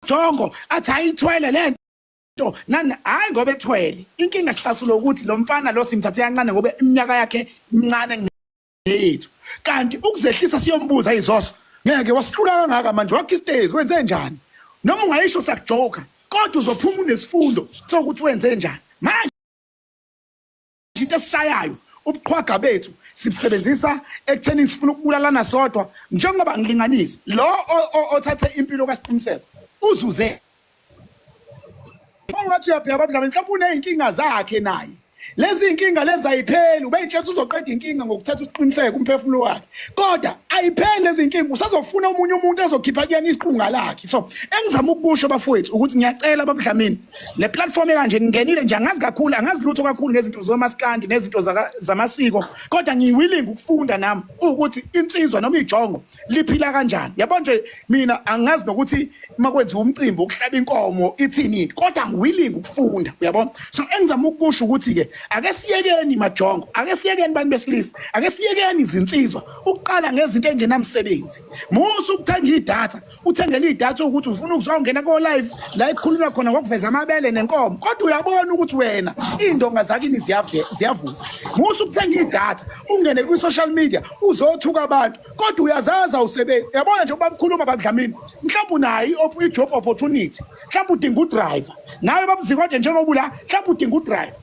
Jongo athi ayithwele le nto nani hayi ngoba ethwele inkinga sicasula ukuthi lo mfana lo simthathe kancane ngoba iminyaka yakhe imncane yethu kanti ukuzehlisa siyombuza izoso ngeke wasihlula kangaka manje wakhe istage wenze njani noma ungayisho sakujoka kodwa uzophuma unesifundo sokuthi wenze njani manje into esishayayo ubuqhwaga bethu sibusebenzisa ekutheni sifuna ukubulalana sodwa njengoba ngilinganisi lo othathe impilo kaSiqiniseko uzuze ngathi uyabheka abadlali mhlawumbe uneyinkinga zakhe naye lezi inkinga lezi ayipheli ubeyitshela uzoqeda inkinga ngokuthatha usiqiniseko umphefumulo wakhe kodwa ayipheli lezi inkinga usazofuna umunye umuntu ezokhipha kuyena isiqunga lakhe so engizama ukusho bafowethu ukuthi ngiyacela abadlamini le platform ekanje ngingenile nje angazi kakhulu angazi lutho kakhulu ngezinto zomaskandi nezinto zamasiko kodwa ngiyilling ukufunda nami ukuthi insizwa noma ijongo liphila kanjani yabo nje mina angazi nokuthi makwenziwa umcimbi ukuhlaba inkomo ithini kodwa ngiyilling ukufunda uyabona so engizama ukusho ukuthi ke ake siyekeni majongo ake siyekeni bantu besilisa ake siyekeni izinsizwa ukuqala ngezinto engenamsebenzi musu ukuthenga idatha uthengele idatha ukuthi ufuna ukuzongena ko live la ikhuluma khona ngokuveza amabele nenkomo kodwa uyabona ukuthi wena indonga zakini ziyavuza musu ukuthenga idatha ungene ku social media uzothuka abantu kodwa uyazaza usebenzi uyabona nje babukhuluma badlamini mhlawumbe unayo i-job opportunity mhlawumbe udinga udriver nawe babuzikode njengoba la mhlawumbe udinga udriver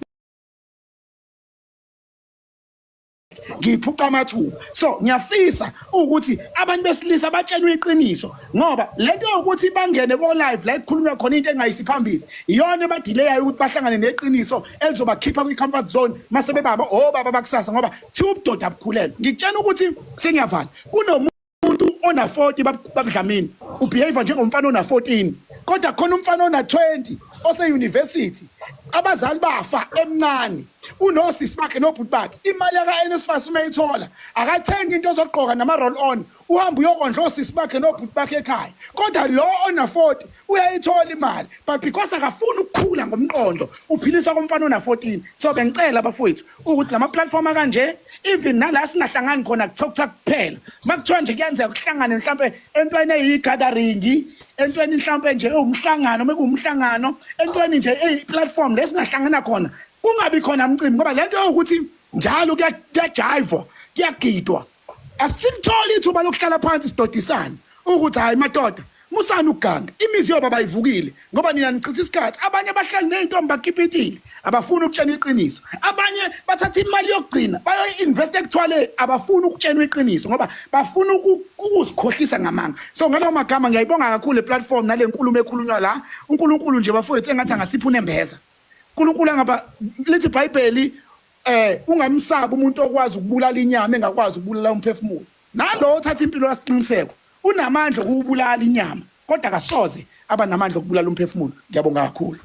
ngiphuca amathuba so ngiyafisa ukuthi abantu besilisa batshelwe iqiniso ngoba lento ukuthi bangene ko live la ikhulunywa khona into engayisiphambili iyona ebadileyayo ukuthi bahlangane neqiniso elizobakhipha kwi-comfort zone mase bebaba obaba bakusasa ngoba thi ubudoda bukhulelwe ngikutshela ukuthi sengiyavala kunomuntu ona 40 babudlamini ubehave njengomfana ona 14 kodwa khona umfana ona 20 ose university abazali bafa emncane unosisi bakhe nobhuti bakhe imali yaka NSFAS umeyithola akathenga into zogqoka nama roll on uhamba uyokondla osisi bakhe nobhuti bakhe ekhaya kodwa lo ona 40 uyayithola imali but because akafuna ukukhula ngomqondo uphiliswa komfana ona 14 so bengicela abafowethu ukuthi lama platform kanje even nala singahlangani khona kuthokutha kuphela makuthiwa nje kuyenzeka ukuhlangane mhlambe entweni eyigathering entweni mhlambe nje umhlangano mekuwumhlangano entweni nje platform lesingahlangana khona kungabi khona umcimbi ngoba lento ukuthi njalo kuyajive kuyagidwa asitholi ithuba lokuhlala phansi sidodisana ukuthi hayi madoda musana uganga imizi yoba bayivukile ngoba nina nichitha isikhathi abanye abahlali nezintombi bakipitile abafuna ukutshena iqiniso abanye bathatha imali yokugcina bayo invest ekuthwale abafuna ukutshena iqiniso ngoba bafuna ukusikhohlisa ngamanga so ngalo magama ngiyayibonga kakhulu le platform nale nkulumo ekhulunywa la uNkulunkulu nje bafowethu engathi angasipha unembeza uNkulunkulu ngapha lithi iBhayibheli ungamsaba umuntu okwazi ukubulala inyama engakwazi ukubulala umphefumulo nalo othatha impilo yasiqiniseko unamandla ukubulala inyama kodwa akasoze abanamandla ukubulala umphefumulo ngiyabonga kakhulu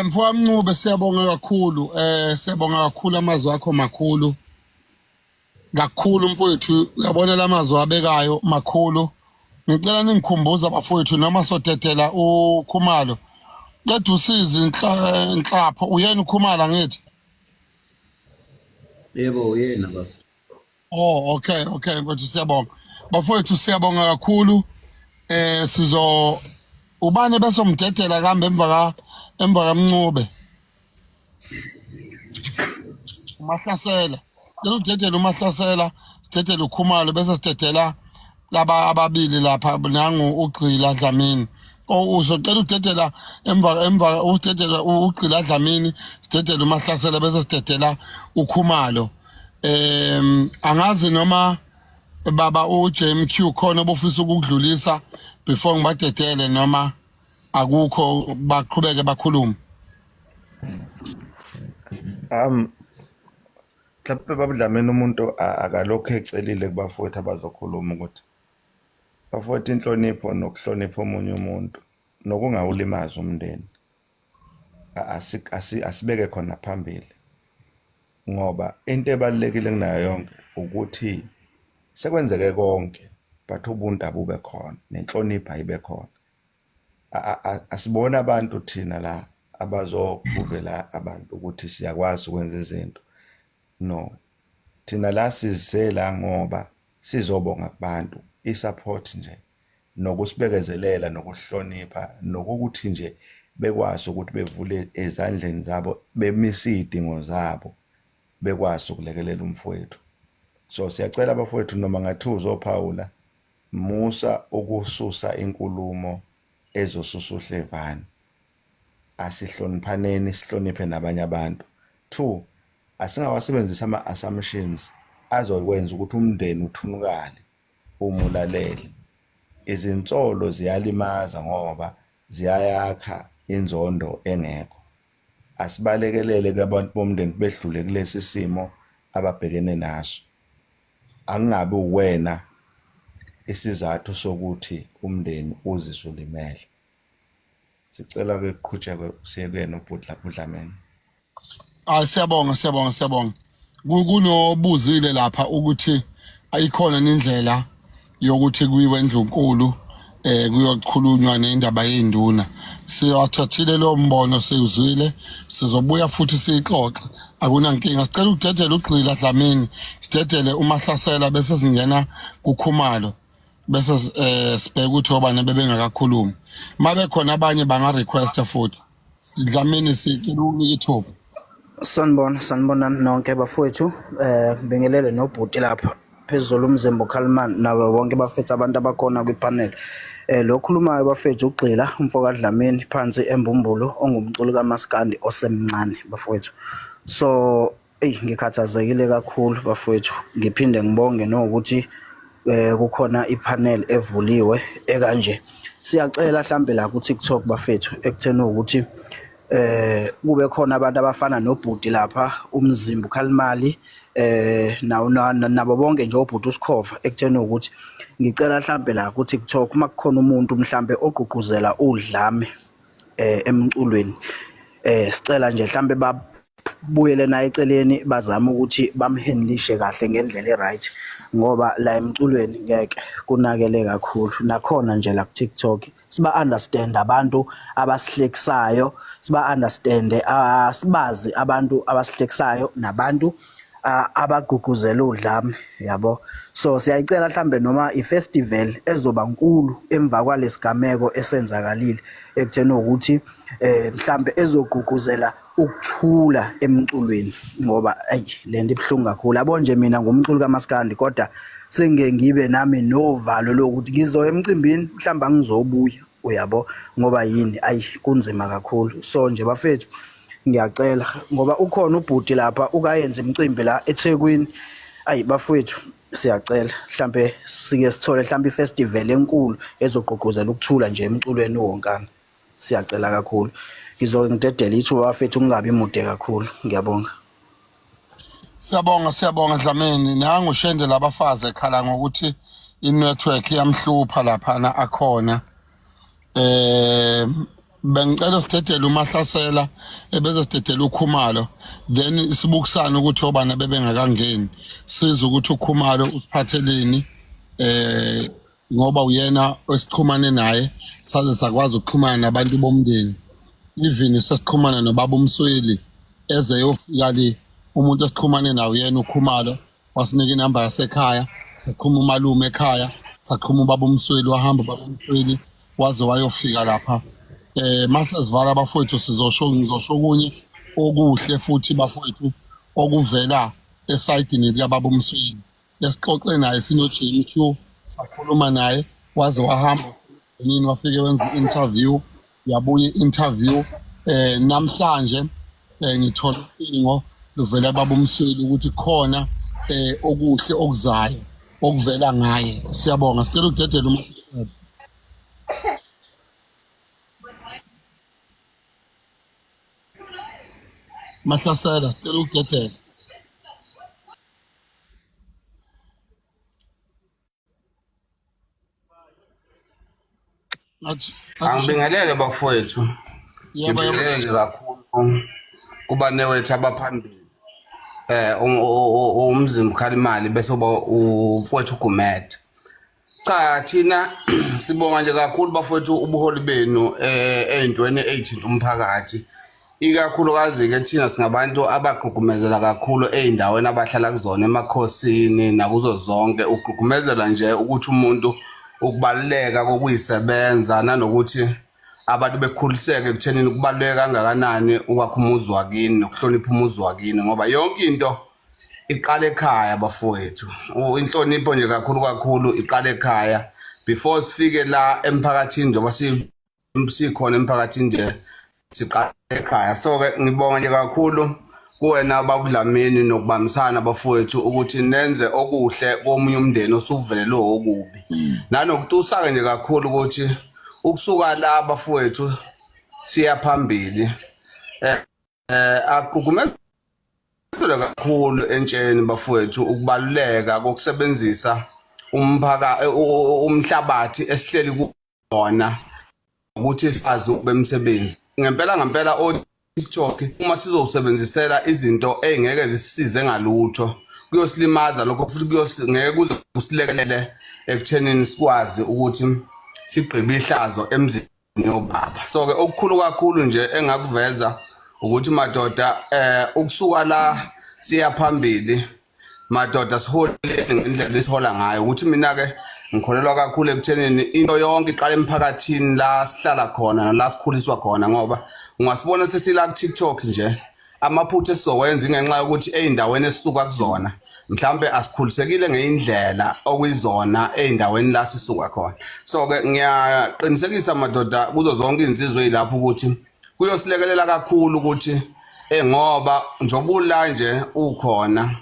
Mfowethu Ncube siyabonga kakhulu siyabonga kakhulu amazwi akho makhulu kakhulu mfowethu uyabona lamazwi abekayo makhulu ngicela ningikhumbuza bafowethu noma sotetela uKhumalo Lethu usizi inhlapho uyena uKhumalo ngithi Yebo uyena baba Oh okay mfowethu siyabonga bafowethu siyabonga kakhulu ubani bese umdedela kambe emva kaMncube uMahlasela udedela uMahlasela sidedela uKhumalo bese sidedela laba ababili lapha nangu uGqila Dlamini uzocela udedela emva udedela uGqila Dlamini sidedela uMahlasela bese sidedela uKhumalo angazi noma baba uJMQ khona obufisa ukudlulisa before ngibadedele noma akukho baqhubeke bakhulume Mhlawumbe babudlameni umuntu akalokho ecelile kubafowethu abazokhuluma ukuthi bafowethu inhlonipho nokuhlonipha omunye umuntu nokungawulimaza umndeni asibeke khona phambili ngoba into ebalekile kunayo yonke ukuthi sekwenzeke konke but ubuntu abube khona nenhlonipho ayibe khona asibona abantu thina la abazokuvela abantu ukuthi siyakwazi ukwenza izinto no thina la sizela ngoba sizobonga kubantu isupport nje nokusibekezelela nokuhlonipha nokuthi nje bekwazi ukuthi bevule ezandleni zabo bemise izidingo zabo bekwazi ukulekelela umfowethu. So siyacela abafowethu noma ngathi uzophawula musa ukususa inkulumo ezosusa uhlevani. Asihloniphaneni sihloniphe nabanye abantu. 2, asingawasebenzisa ama-assumptions azokwenza ukuthi umndeni uthunukale uma ulalele. Izinsolo ziyalimaza ngoba ziyayakha inzondo engekho. Asibalekelele kubantu bomndeni bedlule kulesi simo ababhekene naso. Angabe uwena isizathu sokuthi umndeni uzisulimele. Sicela ke kuqhutshekwe siye kuyena uBudlamini. Siyabonga. Kunobuzile lapha ukuthi ayikhona indlela yokuthi kuyiwe eNdlunkulu kuyokhulunywa nendaba yezinduna. Siyathathile lo mbono siwuzwile, sizobuya futhi sixoxe. Akunankinga. Sicela ukudedela uGqila Dlamini, sidedele uMahlasela bese singena kuKhumalo. Bese sibheka ukuthi obani bebengakakhulumi. Mabe khona abanye banga request futhi. Dlamini sicela ukunike ithuba. Sanibona nonke bafowethu bengelele nobhuti lapha phezulu umzimba uKhalimani nabo bonke bafethu abantu abakhona kwipanel. Lo khulumayo bafethu uGqila umfoka Dlamini phansi eMbumbulu ongumculi kaMaskandi osemncane bafowethu. So ngikhathazekile kakhulu bafowethu, ngiphinde ngibonge nokuthi kukhona ipanel evuliwe ekanje. Siyacela mhlambe la ku TikTok bafethu ekutheni ukuthi kube khona abantu abafana nobhuti lapha umzimba uKhalimali nabo bonke nje obhuti uSikhova ekutheni ukuthi ngicela mhlambe la ku TikTok uma kukhona umuntu mhlambe ogqugquzela udlame emculweni sicela nje mhlambe babuyele naye eceleni bazama ukuthi bamhandlishe kahle ngendlela eright ngoba la emculweni ngeke kunakele kakhulu. Nakhona nje la ku TikTok siba understand abantu abasihlekisayo, siba understand sibazi abantu abasihlekisayo nabantu abaguguzela udlame yabo. So siyayicela mhlambe noma ifestival ezoba nkulu emva kwalesigameko esenzakalile ekutheni ukuthi mhlambe ezoguguzela ukuthula emculweni ngoba lento ibhlungu kakhulu. Yabo nje mina ngumculi kaMaskandi kodwa sengeke ngibe nami novalo lokuthi ngizoya emcimbini mhlamba ngizobuya uyabo ngoba yini kunzima kakhulu. So nje bafethu ngiyacela ngoba ukhona ubhuti lapha ukayenza imicimbi la eThekwini. Bafethu siyacela mhlambe sike sithole mhlambe ifestival enkulu ezogqugquzela ukuthula nje emculweni wonkana. Siyacela kakhulu. Ngizoke ngidedele ithuba bafethu kungabi mude kakhulu. Ngiyabonga. Siyabonga Dlamini. Nangu Shende labafazi ekhala ngokuthi inetwork iyamhlupha laphana akhona. Bengicela sidedele uMahlasela ebese sidedele uKhumalo, then sibukisana ukuthi obana bebengakangeni siza ukuthi uKhumalo usiphatheleni ngoba uyena esiqhumane naye saze sakwazi ukuxhumana nabantu bomndeni. Even sesiqhumana nobaba uMsweli eze yofika le umuntu esiqhumane naye uyena uKhumalo wasinika inamba yasekhaya, sakhuluma umalume ekhaya, sakhuluma ubaba uMsweli wahamba ubaba uMsweli waze wayofika lapha. Mase sivala bafowethu ngizosho kunye okuhle futhi bafowethu okuvela esayidini likababa uMsweli. Lesixoxe naye sinoJQ sakhuluma naye waze wahamba nini wafike wenza interview yabuye interview namhlanje ngithola isingo luvela baba uMsweli ukuthi khona okuhle okuzayo okuvela ngaye. Siyabonga. Sicela ukudedela Mahlasela, sicela ukudedela. Angibingelele bafowethu. Ngibingelele nje kakhulu kubanewethu abaphambili. Umzimba uKhalimali bese umfowethu uGumede. Cha thina sibonga nje kakhulu bafowethu ubuholi benu eyintweni ezithinta umphakathi. Ikakhulukazi ke thina singabantu abagqugqumezela kakhulu eyindaweni abahlala kuzona emakhosini nakuzo zonke. Ugqugqumezela nje ukuthi umuntu ukubaluleka kokuyisebenza nanokuthi abantu bekhuliseke ekuthenini kubaluleka kangakanani ukwakha umuzi wakini nokuhlonipha umuzi wakini ngoba yonke into iqala ekhaya bafowethu. Inhlonipho nje kakhulu iqala ekhaya before sifike la emphakathini njengoba sikhona emphakathini nje siqala ekhaya. So ke ngibonga nje kakhulu kuwena bakudlamini nokubambisana bafowethu ukuthi nenze okuhle komunye umndeni osuvelelwe okubi. Nanokutusake nje kakhulu ukuthi ukusuka la bafowethu siya phambili aqukumele kakhulu entsheni bafowethu ukubaluleka kokusebenzisa umhlabathi esihleli kuwona ukuthi sazi ukubemsebenzi. Ngempela o TikTok uma sizowusebenzisela izinto ezingeke zisisize ngalutho kuyosilimaza lokho futhi ngeke kuze kusilekelele ekuthenini sikwazi ukuthi sigqibe ihlazo emzini yobaba. So ke okukhulu kakhulu nje engakuveza ukuthi madoda ukusuka la siya phambili madoda sihole ngendlela esihola ngayo ukuthi mina ke ngikholelwa kakhulu ekuthenini into yonke iqala emphakathini la sihlala khona la sikhuliswa khona ngoba ungasibona sesila ku TikTok nje amaphutha esizowenza ngenxa yokuthi eindaweni esisuka kuzona mhlambe asikhulisekile ngeindlela okuyizona eindaweni la sisuka khona. So ke ngiyaqinisekisa madoda kuzo zonke insizwe ezilapha ukuthi kuyosilekelela kakhulu ukuthi ngoba njobula nje ukhona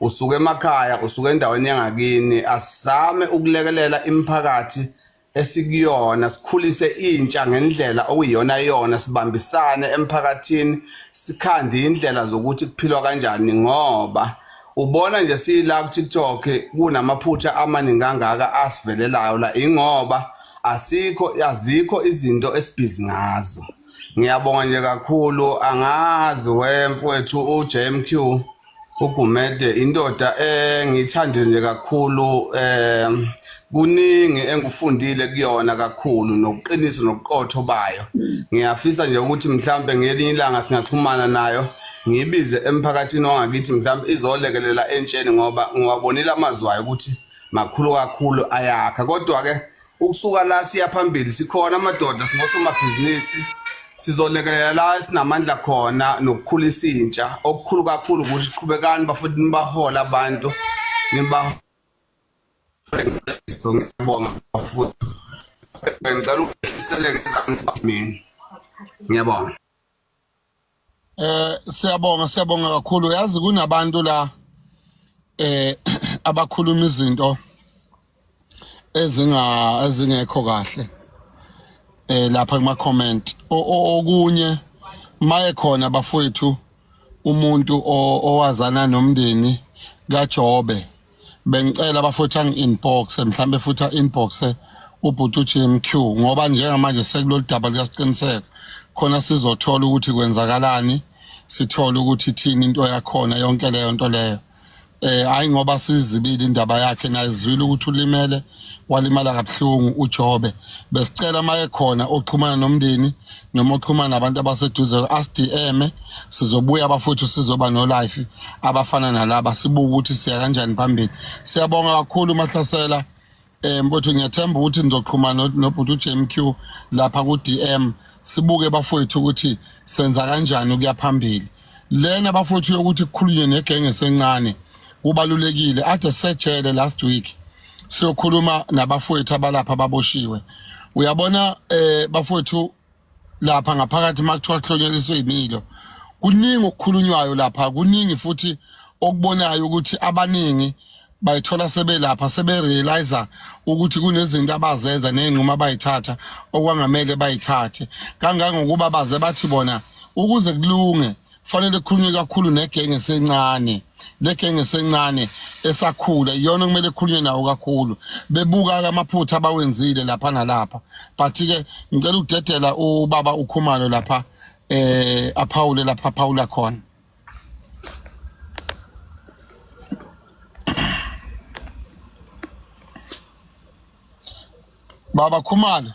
usuke emakhaya usuke endaweni yangakini asizame ukulekelela imiphakathi esikuyona sikhulise intsha ngendlela okuyiyona sibambisane emphakathini sikhande indlela zokuthi kuphilwa kanjani ngoba ubona nje sila ku TikTok kunamaphutha amaningi kangaka asivelelayo la ingoba azikho izinto esibhizi ngazo. Ngiyabonga nje kakhulu angazi wemfowethu uJMQ uGumede indoda ngithande nje kakhulu kuningi engufundile kuyona kakhulu nokuqinisa nokuqotho bayo. Ngiyafisa nje ukuthi mhlambe ngelinye ilanga singaxhumana nayo ngibize emphakathini wangakithi mhlambe izolekelela entsheni ngoba ngiwabonile amazwi ayo ukuthi makhulu kakhulu ayakha. Kodwa ke ukusuka la siya phambili sikhona amadoda singosomabhizinisi sizolekelela la sinamandla khona nokukhulisa intsha okukhulu kakhulu ukuthi siqhubekani bafuthi nibahola abantu ngiyabonga bafuthi ngicela ukuhlisele mina ngiyabonga. Siyabonga kakhulu. Yazi kunabantu la abakhuluma izinto ezingekho kahle lapha kuma comment okunye maye khona bafowethu umuntu owazana nomndeni kaJobe bengicela bafowethu angi-inbox mhlambe futhi inbox ubhuti uJMQ ngoba njengamanje sekulolu daba liyasiqiniseka khona sizothola ukuthi kwenzakalani sithola ukuthi ithini into yakhona yonke leyo nto leyo. Hayi ngoba sizibili indaba yakhe nayizwile ukuthi ulimele walimala kabuhlungu uJobe besicela maye khona oxhumana nomndeni noma oxhumana nabantu abaseduze asidm sizobuya bafuthu sizoba no live abafana nalaba sibuka ukuthi siya kanjani phambili. Siyabonga kakhulu Mahlasela mfowethu ngiyathemba ukuthi nizoxhumana nobhuti uJMQ lapha ku DM sibuke bafowethu ukuthi senza kanjani ukuya phambili. Lena bafowethu ukuthi kukhulunywe negenge esencane kubalulekile ade sejele last week siyokhuluma nabafowethu abalapha baboshiwe. Uyabona bafowethu lapha ngaphakathi makuthiwa kuhlonyeliswe imilo kuningi okukhulunywayo lapha kuningi futhi okubonayo ukuthi abaningi bayithola sebelapha seberealize ukuthi kunezinto abazenza nenquma bayithatha okwangamele bayithathe kangangokuba baze bathi bona ukuze kulunge fanele kukhulunywe kakhulu negenge esencane. Legenge esencane esakhula iyona kumele kukhulunywe nawo kakhulu bebuka amaphutha abawenzile lapha nalapha. But ke ngicela ukudedela ubaba uKhumalo lapha aphawule lapha Paula khona. Baba Khumalo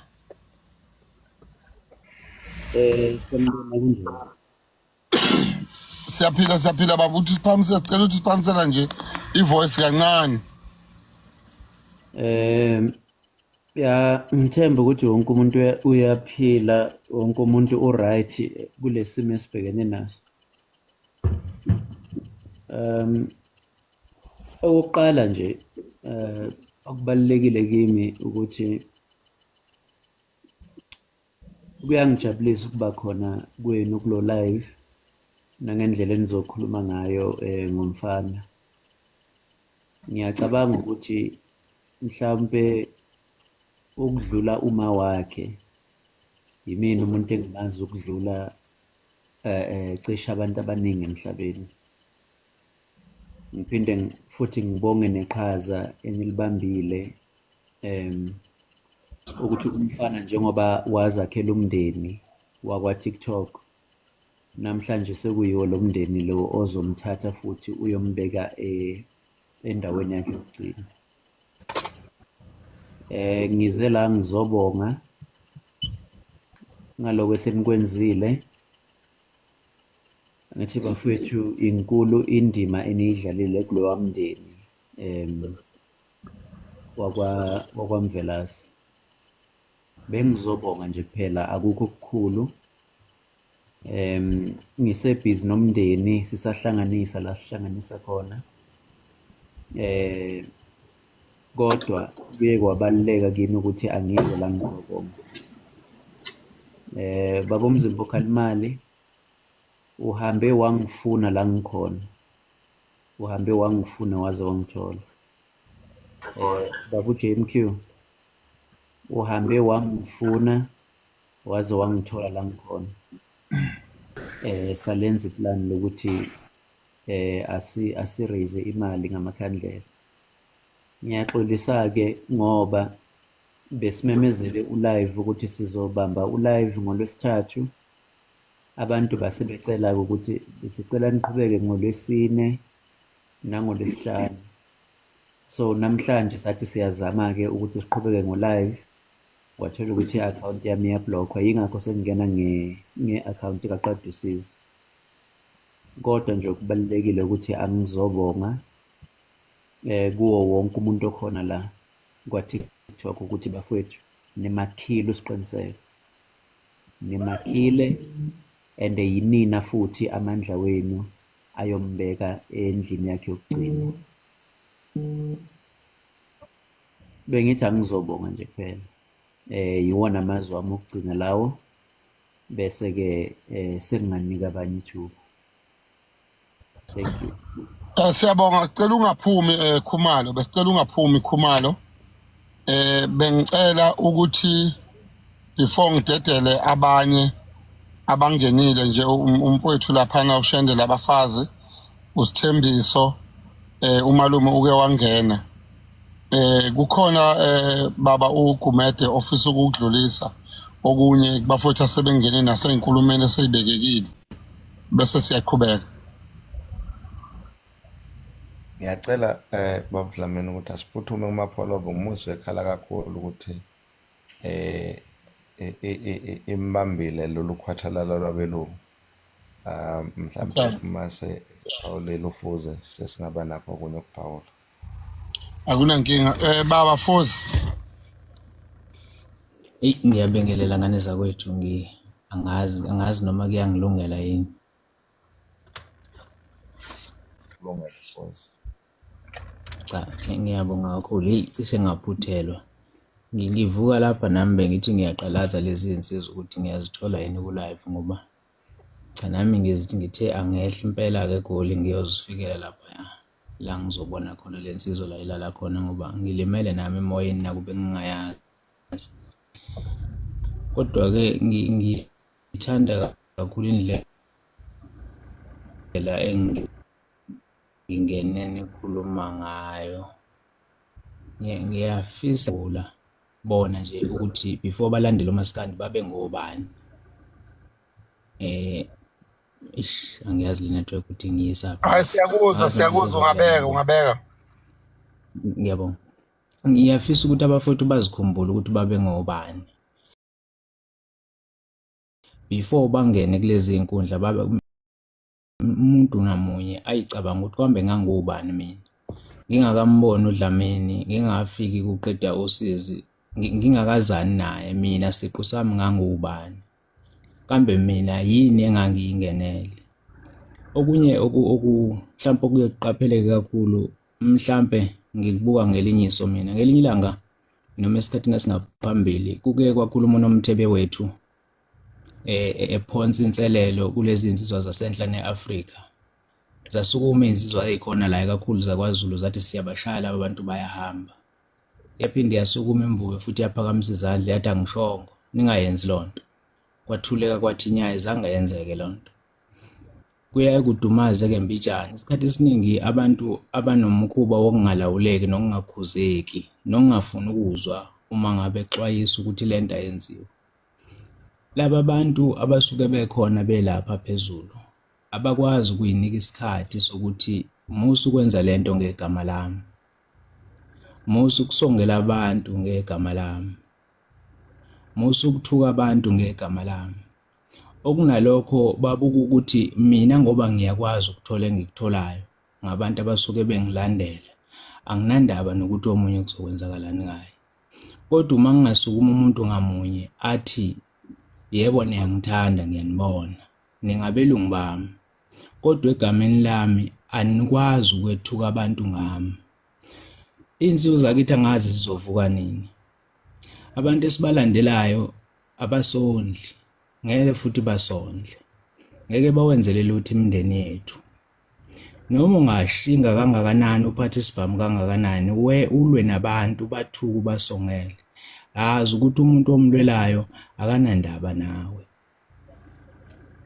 siyaphila baba uthi siphamise sicela ukuthi siphamisela nje ivoice kancane. Ya, ngithemba ukuthi wonke umuntu uyaphila, wonke umuntu u-right kule simo esibhekene naso. Okokuqala nje, okubalulekile kimi ukuthi kuyangijabulisa ukuba khona kwenu kulo live nangendlela enizokhuluma ngayo ngomfana. Ngiyacabanga ukuthi mhlawumpe ukudlula uma wakhe yimina umuntu engimazi ukudlula cishe abantu abaningi emhlabeni. Ngiphinde futhi ngibonge neqhaza enilibambile ukuthi umfana njengoba wazakhela umndeni wakwa-TikTok, namhlanje sekuyiwo lo mndeni lo ozomthatha futhi uyombeka endaweni yakhe yokugcina. Ngize la ngizobonga ngaloko esenikwenzile. Ngathi bafowethu, inkulu indima eniyidlalile kulowa mndeni wakwaMvelase. Bengizobonga nje kuphela, akukho okukhulu. Ngisebhizi nomndeni sisahlanganisa la sihlanganisa khona. Kodwa kuye kwabaluleka kimi ukuthi angize la ngizobonga. Baba uMzimba Khalimali uhambe wangifuna la ngikhona, uhambe wangifuna waze wangithola. Baba uJMQ uhambe wangifuna waze wangithola la ngikhona. Salenza iplan lokuthi asiraise imali ngamakhandlela. Ngiyaxolisa-ke ngoba besimemezele ulive ukuthi sizobamba ulive ngoLwesithathu. Abantu base becela-ke ukuthi sicela niqhubeke ngoLwesine nangoLwesihlanu. So namhlanje sathi siyazama-ke ukuthi siqhubeke ngo-live, wathola ukuthi i-akhawunti yami iyablockwa, yingakho sengingena nge-akhawunti kaQadusizi. Kodwa nje kubalulekile ukuthi angizobonga kuwo wonke umuntu okhona la kwa-TikTok ukuthi bafowethu nimakhile usiqiniseko, nimakhile and yinina futhi amandla wenu ayombeka endlini yakhe yokugcina. Bengithi angizobonga nje kuphela, yiwona amazwi wami okugcina lawo, bese-ke senginganika abanye ithuba. Thank you. Siyabonga, sicela ungaphumi Khumalo, besicela ungaphumi Khumalo. Bengicela ukuthi before ngidedele abanye abangenile nje umfowethu laphana uShendela abafazi, uSithembiso, umalume uke wangena. Kukhona baba uGumede ofisa ukudlulisa okunye bafowethu asebengene nasey'nkulumeni esey'bekekile bese siyaqhubeka. Ngiyacela Baba Dlamini ukuthi asiphuthume kumapholobo, ngimuzwe ekhala kakhulu ukuthi imbambile lolu khwathalala lwabelungu. Mhlawumbe mase Phawulela ufuze sesingaba nakho okunye ukuphawula. Akunankinga. Baba Fuze. Ngiyabingelela ngane zakwethu, angazi noma kuyangilungela yini. Kulungile Fuze. Cha, ngiyabonga kakhulu. Cishe ngaphuthelwa. Ngivuka lapha nami bengithi ngiyaqalaza lezi zinsiza ukuthi ngiyazithola yini ku-live ngoba cha nami ngithe angehla impela-ke eGoli ngiyozifikela lapha la ngizobona khona le nsizwa la ilala khona ngoba ngilimele nami emoyeni nakube ngingayazi. Kodwa-ke ngithanda kakhulu indlela engingene nikhuluma ngayo. Ngiyafisa bona nje ukuthi before balandele umaskandi babe ngobani. Angiyazi le network ukuthi ngiyisaphi. Hayi siyakuzwa ungabeka. Ngiyabonga. Ngiyafisa ukuthi abafowethu bazikhumbule ukuthi babe ngobani. Before bangene kulezi inkundla babe umuntu ngamunye ayicabanga ukuthi kambe ngangubani mina. Ngingakamboni uDlamini, ngingafiki kuqeda usizi ngingakazani naye mina siqu sami ngangubani kambe mina yini engangiyingenele. Okunye mhlawumbe okuye kuqapheleke kakhulu mhlawumbe ngikubuka ngelinye iso mina ngelinye ilanga noma esikhathini esingaphambili kuke kwakhuluma uNomthebe wethu ephonsa inselelo kulezi insizwa zasenhla neAfrika. Zasukuma insizwa ezikhona la kakhulu zakwaZulu zathi siyabashaya laba bantu bayahamba. Yaphinde yasukuma imvume futhi yaphakamisa izandla yathi angishongo ningayenzi lonto. Kwathuleka kwathi inyaye zange yenzeke lonto. Kuyaye kudumaze ke mbijana isikhathi esiningi abantu abanomkhuba wokungalawuleki nokungakhuzeki nokungafuni ukuzwa uma ngabe exwayisa ukuthi lento ayenziwe. Laba bantu abasuke bekhona belapha phezulu abakwazi ukuyinika isikhathi sokuthi musu kwenza lento ngegama lami, musu kusongela abantu ngegama lami, musu ukuthuka abantu ngegama lami. Okunalokho babuka ukuthi mina ngoba ngiyakwazi ukuthola engikutholayo ngabantu abasuke bengilandela anginandaba nokuthi omunye kuzokwenzakalani ngaye. Kodwa uma ngingasukuma umuntu ngamunye athi yebo niyangithanda ngiyanibona ningabelungu bami kodwa egameni lami anikwazi ukwethuka abantu ngami. Insizwa zakithi angazi zizovuka nini. Abantu esibalandelayo abasondli ngeke futhi basondle, ngeke bawenzele lutho imindeni yethu. Noma ungashinga kangakanani uphathe isibhamu kangakanani ulwe nabantu bathuka basongele, azi ukuthi umuntu omlwelayo akanandaba nawe.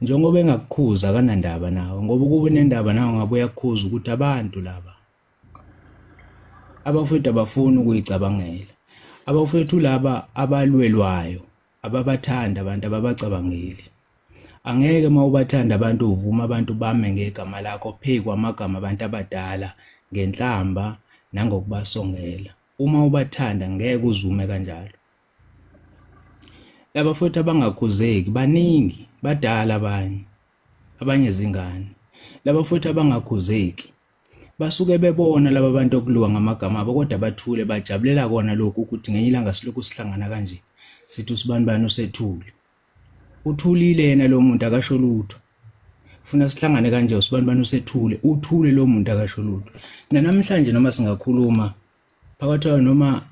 Njengoba engakukhuza akanandaba nawe ngoba kube nendaba nawe ngabe uyakukhuza ukuthi abantu laba abafethu abafuni ukuyicabangela. Abafethu laba abalwelwayo ababathanda abantu ababacabangeli. Angeke mawubathanda abantu uvuma abantu bame ngegama lakho phezu kwamagama abantu abadala ngenhlamba nangokubasongela. Uma ubathanda ngeke uzume kanjalo. Laba futhi abangakhuzeki baningi badala abanye zingane. Laba futhi abangakhuzeki basuke bebona laba bantu okuluwa ngamagama abo kodwa bathule bajabulela kona lokhu ukuthi ngenye ilanga silokhu sihlangana kanje sithi usibanibani usethule. Uthulile yena lo muntu akasho lutho. Ufuna sihlangane kanje usibanibani usethule, uthule lo muntu akasho lutho. Namhlanje noma singakhuluma phakathi noma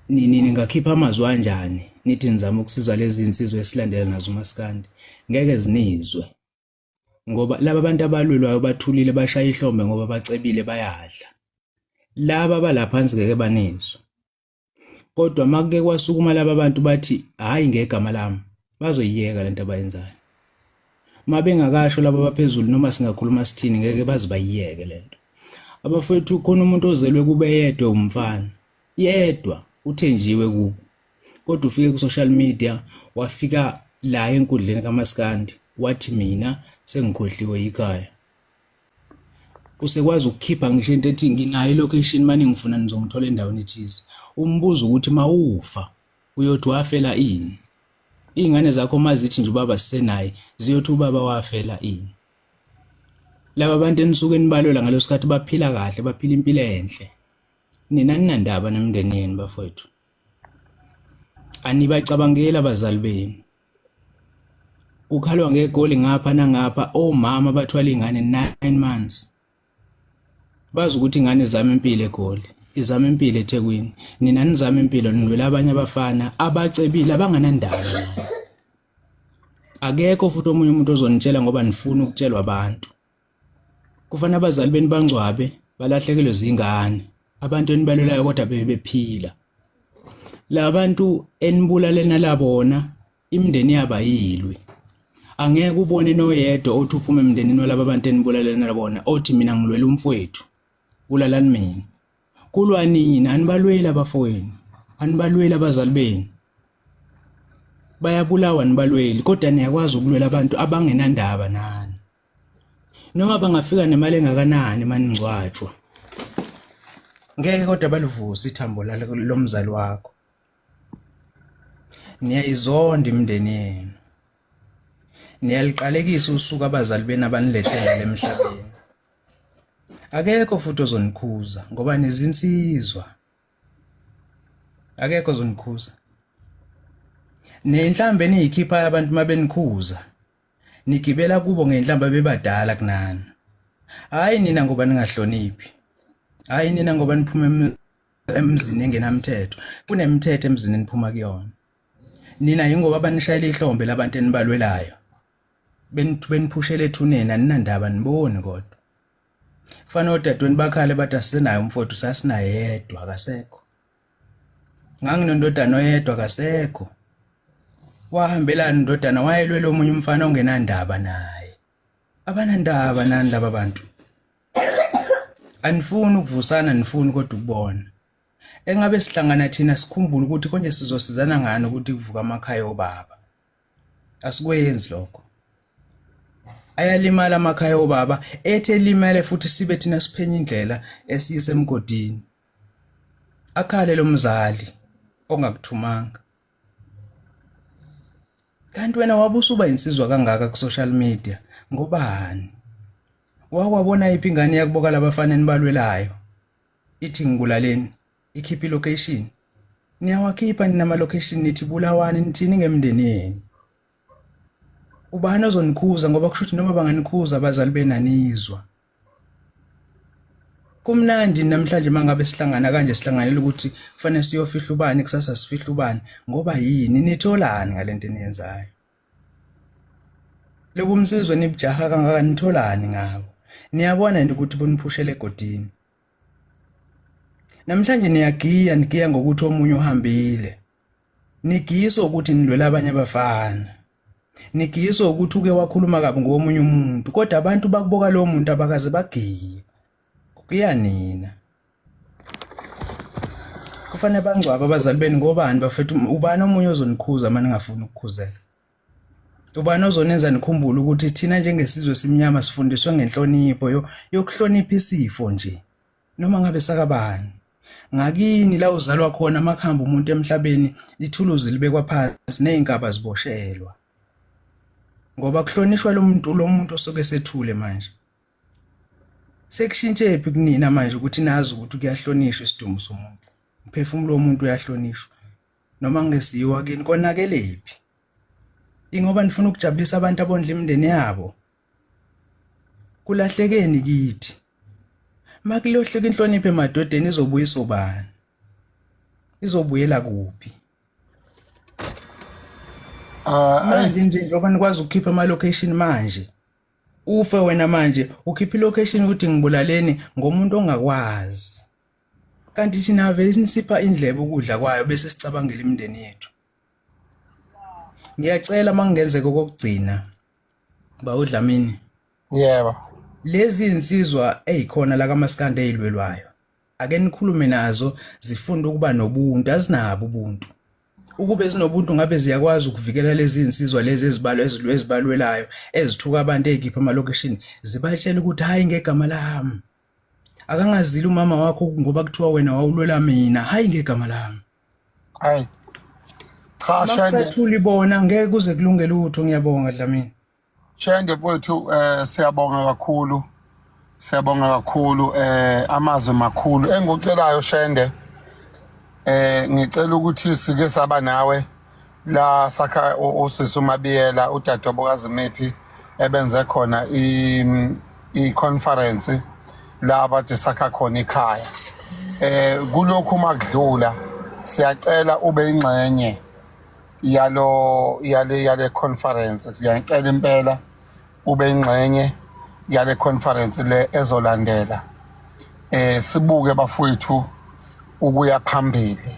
nini ngakhipha amazwi kanjani nithi nizama ukusiza lezi insizwe esilandela nazo uMaskandi ngeke zinizwe. Ngoba laba bantu abalwelwayo bathulile bashaya ihlombe ngoba bacebile bayadla. Laba balaphansi ngeke banizwe. Kodwa make kwasukuma laba bantu bathi hayi ngegama lami bazoyiyeka lento abayenzayo. Mabengakasho laba baphezulu noma singakhuluma sithini ngeke bazibayiyeke lento. Abafethu khona umuntu ozelwe kube yedwa umfana. Yedwa uthenjiwe kubo. Kodwa ufike ku social media wafika la enkundleni kaMaskandi wathi mina sengikhohliwe ikhaya. Usekwazi ukukhipha ngisho into ethi nginayo ilocation manje ngifuna nizongithola endaweni ethize. Umbuzo ukuthi mawufa uyothi wafela ini? Izingane zakho mazithi nje ubaba sisenaye ziyothi ubaba wafela ini? Laba bantu enisuke nibalwela ngalesikhathi baphila kahle, baphila impilo enhle. Nina ninandaba nemndeni yenu bafowethu. Anibacabangela abazali benu. Ukhalwa ngegoli ngapha nangapha omama bathwala izingane 9 months. Bazi ukuthi ingane zami impilo eGoli, izama impilo eThekwini. Nina nizama impilo nilwela abanye abafana abacebile abanganandaba nayo. Akekho futhi omunye umuntu ozonitshela ngoba nifuna ukutshelwa abantu. Kufanele abazali beni bangcwabe balahlekelwe izingane. Abantu enibalelayo kodwa bephila. Labantu enibulalena labona imindeni yabo ayilwi. Angeke ubone noyedwa othi uphuma emndenini walabo bantu enibulalena labona othi mina ngilwela umfowethu. Ulalani mina. Kulwa nini anibalwela abafowenu. Anibalwela abazali benu. Bayabulawa nibalweli kodwa niyakwazi ukulwela abantu abangenandaba nani. Noma bangafika nemali engakanani maningcwatshwa. Ngeke kodwa balivusa ithambo lomzali wakho. Niyayizonda imindeni yenu. Niyaliqalekisa usuku abazali benu abanilethele emhlabeni. Akekho futhi ozonikhuza ngoba nizinsizwa. akekho ozonikhuza. Nenhlambe niyikhipha abantu mabenikhuza. Nigibela kubo ngenhlamba bebadala kunani. Hayi nina ngoba ningahloniphi. Hayi nina ngoba niphuma emzini engenamthetho. Kunemithetho emzini niphuma kuyona. Nina yingoba banishayela ihlombe labantu enibalwelayo. Beniphushele ethuneni aninandaba niboni kodwa. Kufanele odadweni bakhale bathi asisenayo umfowethu sasinaye yedwa akasekho. Nganginondodana oyedwa akasekho. Wahambelana indodana wayelwela omunye umfana ongenandaba naye. Abanandaba nani laba bantu? Anifuni ukuvusana nifuni kodwa ukubona. Engabe sihlangana thina sikhumbule ukuthi konje sizosizana ngani ukuthi kuvuka amakhaya obaba. Asikwenzi lokho. Ayalimala amakhaya obaba ethe limele futhi sibe thina siphenya indlela esiyise emgodini. Akhale lo mzali ongakuthumanga. Kanti wena wabusuba insizwa kangaka ku social media ngobani? Wakwabona iphi ingane yakuboka labafana enibalwelayo? Ithi ngikulaleni, ikhiphi location. Niyawakhipha nina location nithi bulawani nithini ngemndenini. Ubani ozonikhuza ngoba kushuthi noma banganikhuza abazali benanizwa. Kumnandi namhlanje mangabe sihlangana kanje sihlanganele ukuthi kufanele siyofihla ubani kusasa sifihla ubani ngoba yini nitholani ngalento eniyenzayo. Lobu umsizwe nibujaha kangaka nitholani ngabo. Niyabona nje ukuthi boniphushele egodini. Namhlanje nigiya ngokuthi omunye uhambile. Nigiyiso ukuthi nilwela abanye abafana. Nigiyiso ukuthi uke wakhuluma kabi ngomunye umuntu kodwa abantu bakuboka lo muntu abakaze bagiye. Kuya nina. Kufanele bangcwaba abazali beni ngobani bafethu ubani omunye ozonikhuza manje ngafuni ukukhuzela. Ubani ozonenza nikhumbule ukuthi thina njengesizwe simnyama sifundiswe ngenhlonipho yokuhlonipha isifo nje. Noma ngabe sakabani. Ngakini la uzalwa khona makhamba umuntu emhlabeni lithuluzi libekwa phansi nezinkaba ziboshelwa. Ngoba kuhlonishwa lo muntu osoke sethule manje. Sekushintshe phi kunina manje ukuthi nazi ukuthi kuyahlonishwa isidumo somuntu. Umphefumulo womuntu uyahlonishwa. Noma ngesiwa kini konakelephi. Ingoba nifuna ukujabulisa abantu abondla imindeni yabo. Kulahlekeni kithi. Makulohleka inhlonipho emadodeni izobuyisa ubani? Izobuyela kuphi? Manje njengoba nikwazi ukukhipha ama location manje. Ufe wena manje ukhipha location ukuthi ngibulaleni ngomuntu ongakwazi. Kanti thina ave sinisipha indlebe ukudla kwayo bese sicabangela imindeni yethu. Ngiyacela mangenzeka kokugcina. Bawudlamini. Yebo. Lezi insizwa ezikhona la kaMaskandi ezilwelwayo. Ake nikhulume nazo zifunda ukuba nobuntu azinabo ubuntu. Ukube zinobuntu ngabe ziyakwazi ukuvikela lezi insizwa lezi ezibalwelayo ezithuka abantu ezikhipha ama location zibatshela ukuthi hayi ngegama lami. Akangazili umama wakho ngoba kuthiwa wena wawulwela mina hayi ngegama lami. Hayi. Cha Shende. Makusathula ibona ngeke kuze kulungele utho ngiyabonga Dlamini. Shende mfowethu siyabonga kakhulu. Siyabonga kakhulu amazwi makhulu engikucelayo Shende. Ngicela ukuthi sike saba nawe la sakha usisi uMabiyela udadewabo kaZimephi ebenze khona i-conference la bathi sakha khona ikhaya. Kulokhu makudlula siyacela ube ingxenye yale conference. Ngiyacela impela ube ingxenye yale conference le ezolandela. Sibuke bafowethu ukuya phambili.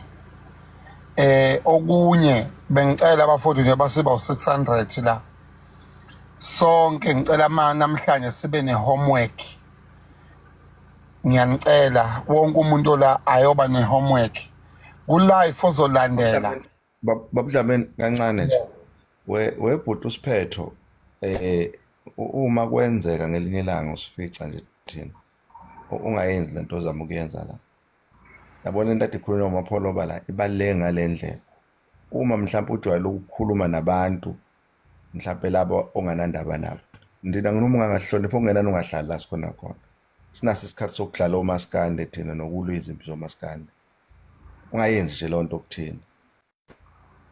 Okunye bengicela abafowethu nje basiba u600 la. Sonke ngicela namhlanje sibe ne-homework. Ngiyanicela wonke umuntu la ayoba ne-homework. Ku-life ozolandela. Babudlamini kancane nje. Webhuti usiphetho uma kwenzeka ngelinye ilanga usifica nje thina. Ungayenzi lento ozama ukuyenza la. Yabona into ade ikhuluma ngamapholoba la ibaleke ngalendlela. Uma mhlawumbe ujwayele ukukhuluma nabantu mhlawumbe labo onganandaba nabo. Ndina nginoma ungangahlonipha ongenani ungahlala la sikhona khona. Sinaso isikhathi sokudlala omaskande thina nokulwa izimpi zomaskande. ungayenzi nje lonto okuthini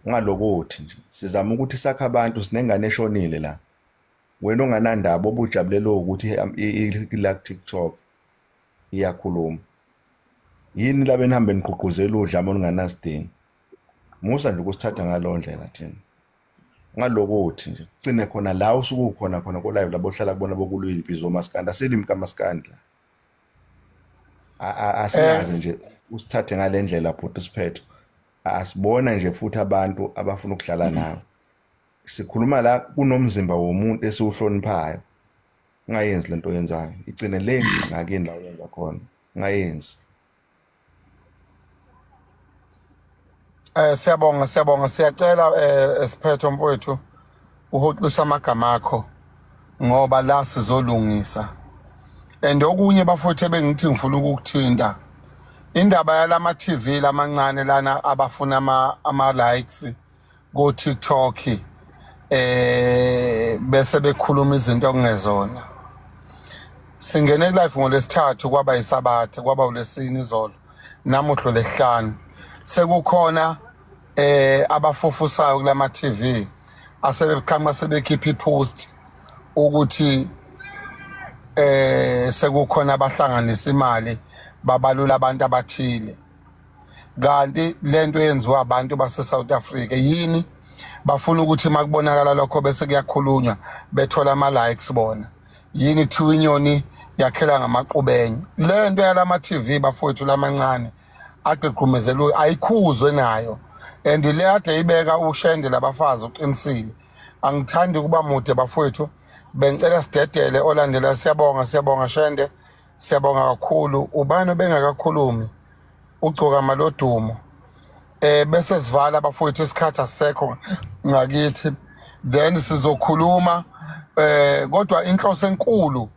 ungalokuthi nje sizama ukuthi sakhe abantu sinengane eshonile la wena onganandaba obujabulela ukuthi la TikTok iyakhuluma yini la benihambe niqhuquzela udlame olunganasidingo musa nje ukusithatha ngalo ndlela thina ngalokuthi nje gcine khona la usuke ukhona ko live labo hlala kubona bokuluyiphi zomaskandi asilimi kamaskandi la asinazi nje usithathe ngalendlela bhuti siphetho asibona nje futhi abantu abafuna ukuhlala nawe sikhuluma la kunomzimba womuntu esiwuhloniphayo ungayenzi lento oyenzayo igcine le ngakini la uyenza khona ungayenzi Siyabonga siyacela siphetho mfowethu uhoxisa amagama akho ngoba la sizolungisa and okunye bafowethu bengithi ngifuna ukukuthinta indaba yalama TV lamancane lana abafuna ama likes go TikTok bese bekhuluma izinto okungezona singene live ngolesithathu kwaba yisabatha kwaba ulesine izolo namuhlo lesihlanu sekukhona abafufusayo kulama TV asebekhanga sebekhipha ipost ukuthi sekukhona abahlanganisa imali babalula abantu abathile kanti lento yenziwa abantu base South Africa yini bafuna ukuthi makubonakala lokho bese kuyakhulunywa bethola ama likes bona yini kuthiwa inyoni yakhela ngamaqhubenye lento yalama TV bafowethu lamancane aqeqhumezela ayikhuzwe nayo and le ade ibeka ushende labafazi uqinisile angithandi kuba mude bafowethu bengicela sidedele olandela siyabonga shende siyabonga kakhulu ubani bengakakhulumi ugcoka malodumo bese sivala bafowethu isikhathi asisekho ngakithi then sizokhuluma kodwa inhloso enkulu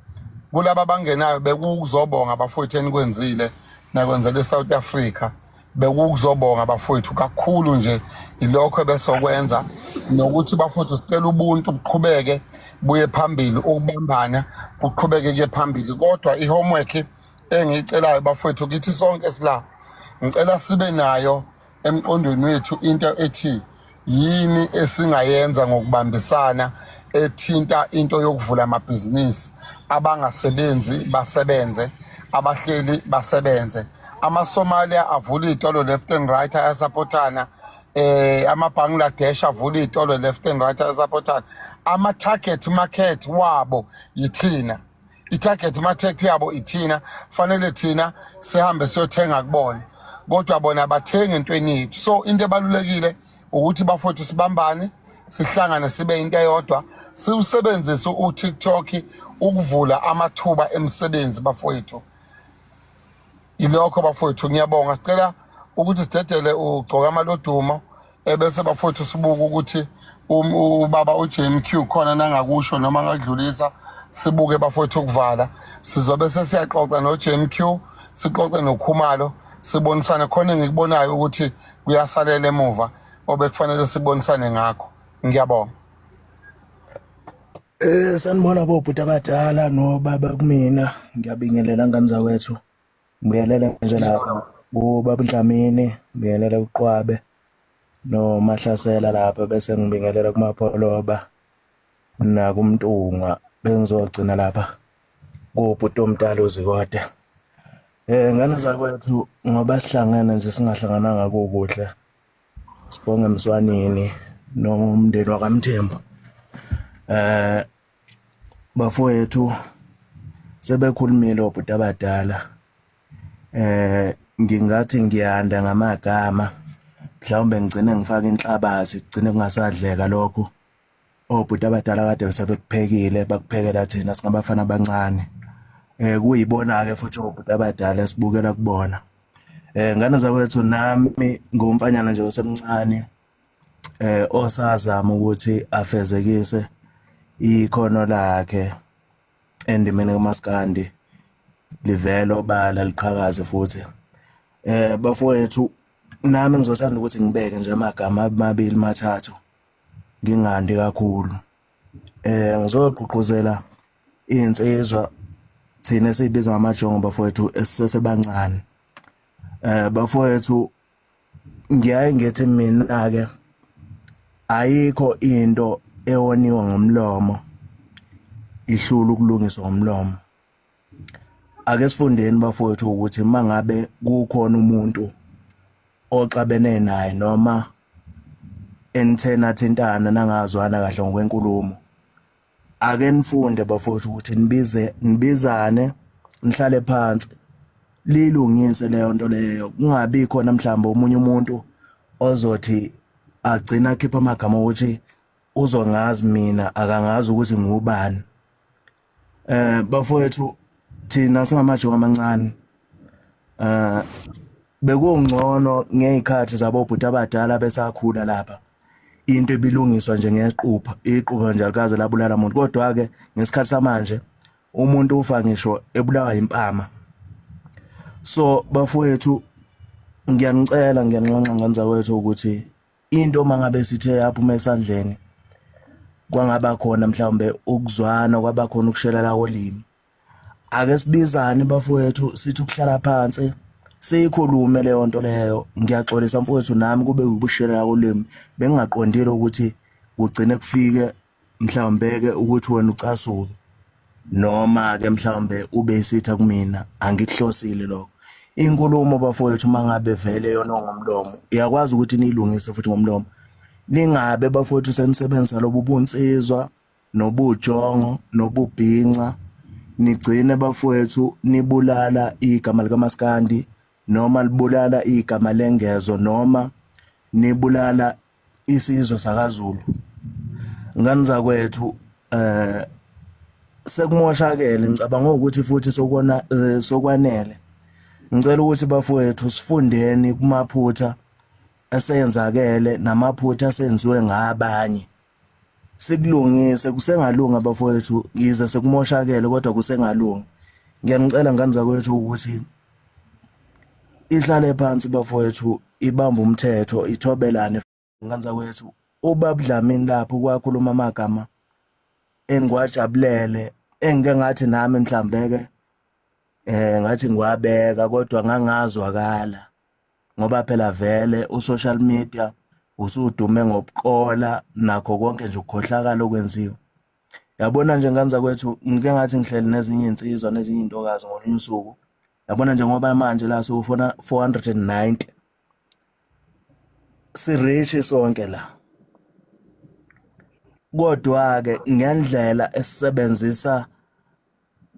kulaba bangenayo bekuzobonga bafowethu enikwenzile nakwenzele South Africa bekuzobonga bafowethu kakhulu nje ilokho besokwenza nokuthi bafowethu sicela ubuntu buqhubeke buye phambili ukubambana buqhubeke kuye phambili kodwa ihomework engicelayo bafowethu kithi sonke sila ngicela sibe nayo emqondweni wethu into ethi yini esingayenza ngokubambisana ethinta into yokuvula amabhizinisi abangasebenzi basebenze abahleli basebenze amaSomalia avula itolo left and right ayasupportana amaBangladesh avula itolo left and right ayasupportana ama-target market wabo yithina i-target market yabo ithina fanele thina sihambe siyothenga kubona kodwa bona bathenga entweni yethu so into ebalulekile ukuthi bafowethu sibambane sihlangane sibe into eyodwa siwusebenzise uTikTok ukuvula amathuba emisebenzi bafowethu ilokho bafowethu ngiyabonga sicela ukuthi sidedele ugcoka amalodumo ebese bafowethu sibuka ukuthi ubaba uJMQ khona nangakusho noma ngakudlulisa sibuke bafowethu ukuvala sizobe sesiyaxoxa noJMQ sixoxe noKhumalo sibonisane khona engikubonayo ukuthi kuyasalela emuva obekufanele sibonisane ngakho ngiyabonga Sanibona bobhuti abadala nobaba kumina ngiyabingelela ngani zakwethu ngibiyelele nje lapha ubaba uDlamini ngibiyelele uQwabe noMahlasela lapha bese ngibingelela kuMapholoba nakuMntunga bengizogcina lapha kubhuti omdala uZikode ngane zakwethu ngoba sihlangene nje singahlangananga kukuhle sibonge emswanini nomndeni wakaMthembu bafowethu sebekhulumile obhuti abadala ngingathi ngiyanda ngamagama mhlawumbe ngicine ngifaka inhlabathi kugcine kungasadleka lokho obhuti abadala kade sebekuphekile bakuphekela thina singabafana abancane kuyibona ke futhi obhuti abadala esibukela kubona ngane zakwethu nami ngumfanyana nje osemncane osazama ukuthi afezekise ikhono lakhe endimeni kaMaskandi livele obala liqhakaze futhi bafowethu nami ngizothanda ukuthi ngibeke nje amagama amabili mathathu ngingandi kakhulu ngizogqugquzela insizwa thina sibiza ngamajongo bafowethu esisesebancane bafowethu ngiyaye ngithi mina ke ayikho into ewoniwa ngomlomo ihlula ukulungiswa ngomlomo. Ake sifundeni bafowethu ukuthi mangabe kukhona umuntu oxabene naye noma enithena thintana nangazwana kahle ngokwenkulumo, ake nifunde bafowethu ukuthi nibizane, nihlale phansi, lilungise leyo nto leyo. Kungabi khona mhlawumbe omunye umuntu ozothi agcina akhipha amagama ukuthi uzongazi mina akangazi ukuthi ngubani. Bafowethu thina singamajongo amancane, bekungcono ngezikhathi zabobhuti abadala besakhula lapha into ebilungiswa nje iqupha nje alikaze labulala umuntu. Kodwa ke ngesikhathi samanje umuntu ufa ngisho ebulawa impama. So bafowethu ngiyanicela, ngiyanxanxa ngenza wethu ukuthi into mangabe sithe yaphuma esandleni kwangaba khona mhlawumbe ukuzwana, kwaba khona ukushelela kolimi, ake sibizane bafowethu sithi ukuhlala phansi siyikhulume leyo nto leyo. Ngiyaxolisa mfowethu nami kube ubushelela kolimi, bengingaqondile ukuthi kugcine kufike mhlawumbe ke ukuthi wena ucasuke noma ke mhlawumbe ube isitha kumina. Angikuhlosile lokho. Inkulumo bafowethu mangabe vele yona ngomlomo iyakwazi ukuthi niyilungise futhi ngomlomo. Ningabe bafowethu senisebenzisa lobu bunsizwa nobujongo nobubhinca, nigcine bafowethu nibulala igama likaMaskandi noma libulala igama lengezo noma nibulala isizwe sakaZulu. Ngani zakwethu sekumoshakele, ngicabanga ukuthi futhi sokwanele. Ngicela ukuthi bafowethu sifundeni kumaphutha asenzakele namaphutha asenziwe ngabanye, sikulungise. Kusengalunga bafowethu, yize sekumoshakele kodwa kusengalunga. Ngiyanicela ngani zakwethu ukuthi ihlale phansi bafowethu, ibambe umthetho, ithobelane. Ngani zakwethu, ubaba Dlamini lapho kwakhuluma amagama engiwajabulele, engike ngathi nami mhlambe ke ngathi ngiwabeka kodwa ngangazwakala ngoba phela vele usocial media usudume ngobuqola nakho konke nje ukukhohlakala okwenziwa. Yabona nje ngani zakwethu, ngike ngathi ngihleli nezinye insizwa nezinye intokazi ngolunye usuku. Yabona nje ngoba manje la sokufona 490 sirishi sonke la, kodwa ke ngendlela esisebenzisa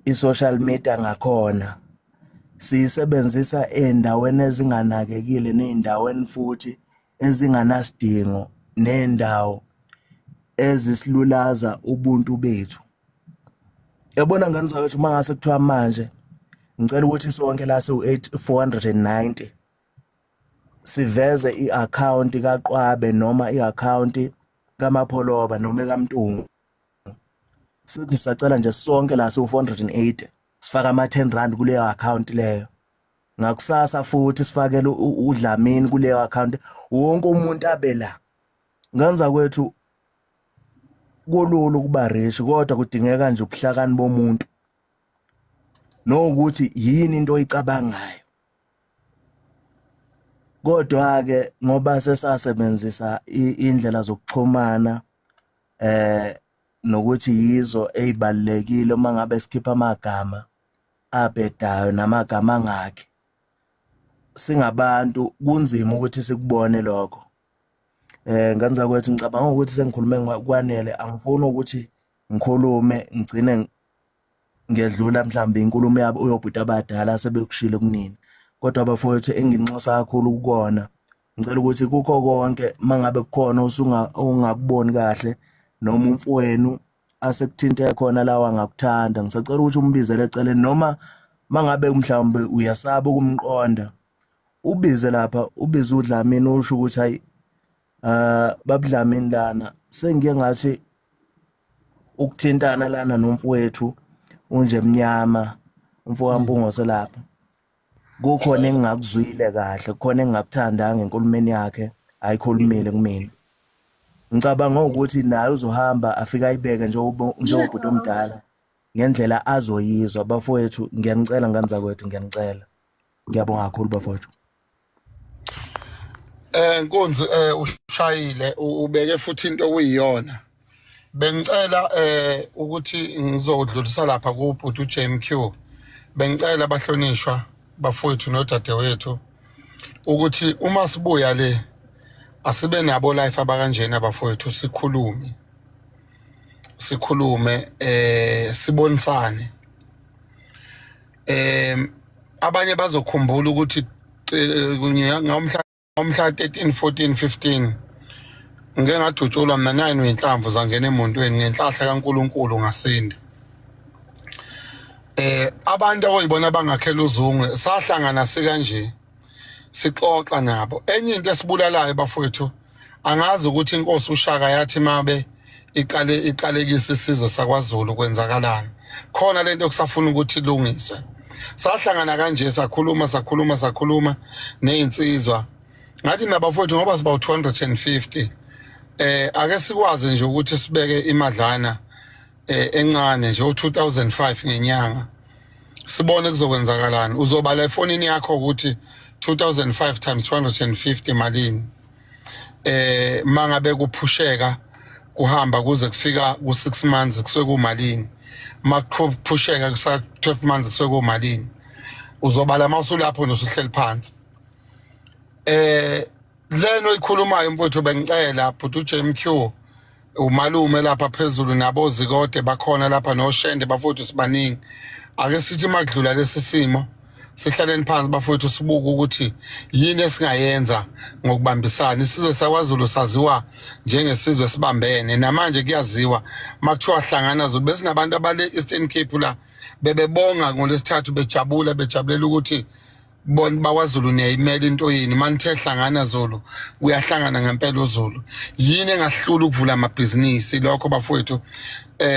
i-social media ngakhona siyisebenzisa endaweni ezinganakekile, nezindaweni futhi ezinganasidingo, nendawo ezisilulaza ubuntu bethu. Yabona ngani zakwethu, mangase kuthiwa manje ngicela ukuthi sonke la siwu-490 siveze i-account kaQwabe noma i-account kaMapholoba noma kaMntungu, sithi sisacela nje sonke la siwu-480 sifaka ama-10 kuleyo account leyo. Ngakusasa futhi sifakele uDlamini kuleyo account, wonke umuntu abe la. Ngani zakwethu, kulula ukuba rich kodwa kudingeka nje ubuhlakani bomuntu nokuthi yini into oyicabangayo. Kodwa ke ngoba sesasebenzisa indlela zokuxhumana nokuthi yizo ezibalekile uma ngabe sikhipha amagama abhedayo namagama angakhe, singabantu kunzima ukuthi sikubone lokho. Ngani zakwethu, ngicabanga ukuthi sengikhulume kwanele, angifuni ukuthi ngikhulume ngigcine ngedlula mhlawumbe inkulumo yabo uyobhuti abadala sebekushilo kunini. Kodwa bafowethu enginxosa kakhulu ukubona, ngicela ukuthi kukho konke mangabe kukhona ungakuboni kahle noma umfowenu asekuthinte khona lawa ngakuthanda, ngisacela ukuthi umbizele eceleni noma mangabe mhlawumbe uyasaba ukumqonda, ubize lapha, ubize uDlamini usho ukuthi hayi baba Dlamini lana sengiye ngathi ukuthintana lana nomfowethu unje mnyama, umfokaMpungose lapha, kukhona engingakuzwile kahle, kukhona engingakuthandanga enkulumeni yakhe ayikhulumile kumina. Ngicabanga ukuthi naye uzohamba afika ayibeke njengobhuti omdala ngendlela azoyizwa. Bafowethu ngiyanicela ngani zakwethu, ngiyanicela, ngiyabonga kakhulu bafowethu. Nkonzi ushayile ubeke futhi into okuyiyona. Bengicela ukuthi ngizodlulisa lapha kubhuti uJMQ. Bengicela abahlonishwa bafowethu nodadewethu ukuthi uma sibuya le asibe nabo life abakanjena abafowethu sikhulume sibonisane. Abanye bazokhumbula ukuthi ngomhla 13 14 15 ngeke ngadutshulwa mina 9 wenhlamvu zangena emontweni ngenhlahla kaNkuluNkulu ngasinda. Abantu oyibona bangakhela uzungwe sahlangana sikanje sixoxa nabo. Enye into esibulalayo bafowethu angazi ukuthi inkosi uShaka yathi mabe iqalekisa isizwe sakwaZulu kwenzakalani. Khona lento okusafuna ukuthi ilungiswe. Sahlangana kanje sakhuluma nezinsizwa. Ngathi nabafowethu ngoba siba 250 ake sikwazi nje ukuthi sibeke imadlana encane nje u2005 ngenyanga. Sibone kuzokwenzakalani. Uzobala efonini yakho ukuthi 2005 times 250 malini. Mangabe kuphusheka kuhamba kuze kufika ku6 months kusuke kumalini. Makuphusheka kusa 12 months kusuke kumalini. Uzobala mawusulapho nosuhleli phansi. Leno ikhulumayo mfowethu bengicela bhuti uJMQ umalume lapha phezulu nabo zikode bakhona lapha noShende bafowethu sibaningi. Ake sithi makudlula lesi simo sihlaleni phansi bafowethu sibuka ukuthi yini esingayenza ngokubambisana. Isizwe sakwaZulu saziwa njengesizwe esibambene namanje kuyaziwa makuthiwa hlangana Zulu bese nabantu abale Eastern Cape la bebebonga ngolesithathu bejabulela ukuthi bona bakwaZulu niyayimela into yini manithe hlangana Zulu uyahlangana ngempela uZulu. Yini engahlula ukuvula amabhizinisi lokho bafowethu.